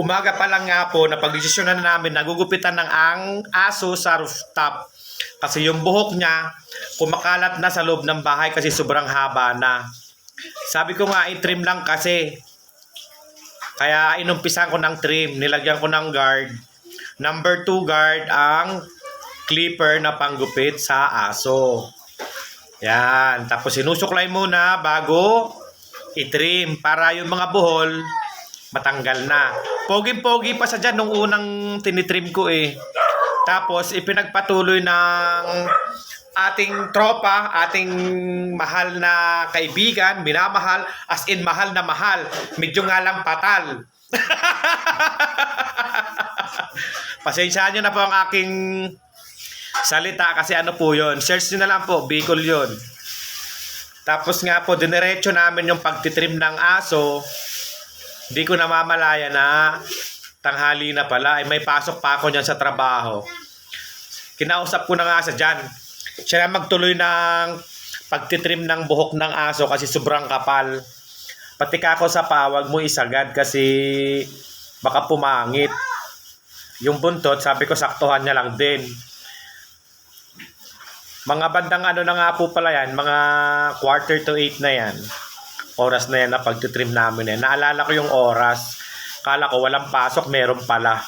Umaga pa lang nga po, napagdesisyonan na namin, nagugupitan ng ang aso sa rooftop. Kasi yung buhok niya, kumakalat na sa loob ng bahay kasi sobrang haba na. Sabi ko nga, i-trim lang kasi. Kaya inumpisan ko ng trim, nilagyan ko ng guard. Number 2 guard ang clipper na panggupit sa aso. Yan, tapos sinusuklay muna bago i-trim para yung mga buhol matanggal na. Pogi-pogi pa sa dyan nung unang tinitrim ko eh. Tapos ipinagpatuloy ng ating tropa, ating mahal na kaibigan, minamahal, as in mahal na mahal. Medyo nga lang patal. Pasensyahan nyo na po ang aking salita kasi ano po yun. Search nyo na lang po, Bicol yun. Tapos nga po, dinerecho namin yung pagtitrim ng aso. Hindi ko namamalaya na tanghali na pala. Ay, may pasok pa ako niyan sa trabaho. Kinausap ko na nga sa dyan. Siya na magtuloy ng pagtitrim ng buhok ng aso kasi sobrang kapal. Pati ka ako sa pawag mo isagad kasi baka pumangit. Yung buntot, sabi ko saktuhan niya lang din. Mga bandang ano na nga po pala yan, mga 7:45 na yan. Oras na yan na pagtitrim namin yan. Naalala ko yung oras. Kala ko walang pasok, meron pala.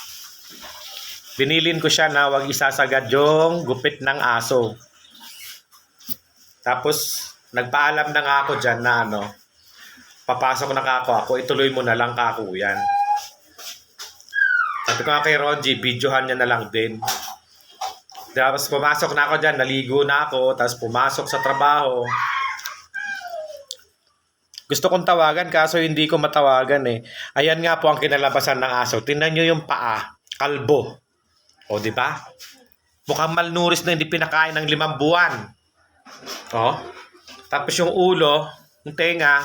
Binilin ko siya na wag isasagad yung gupit ng aso. Tapos, nagpaalam na nga ako dyan na ano, papasok na ako, ituloy mo na lang kako yan. Sabi ko nga kay Ronji, videohan niya na lang din. Tapos pumasok na ako dyan, naligo na ako, tapos pumasok sa trabaho. Gusto kong tawagan kaso hindi ko matawagan eh. Ayan nga po ang kinalabasan ng aso. Tingnan nyo yung paa, kalbo. O di ba? Mukhang malnuris na hindi pinakain ng 5 buwan. O. Tapos yung ulo, yung tenga,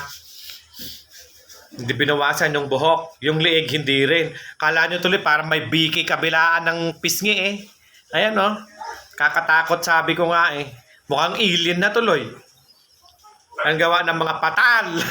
hindi binawasan yung buhok. Yung liig hindi rin. Kala nyo tuloy parang may biki kabilaan ng pisngi eh. Ayan o. Kakatakot sabi ko nga eh. Mukhang alien na tuloy. Ang gawa ng mga patal.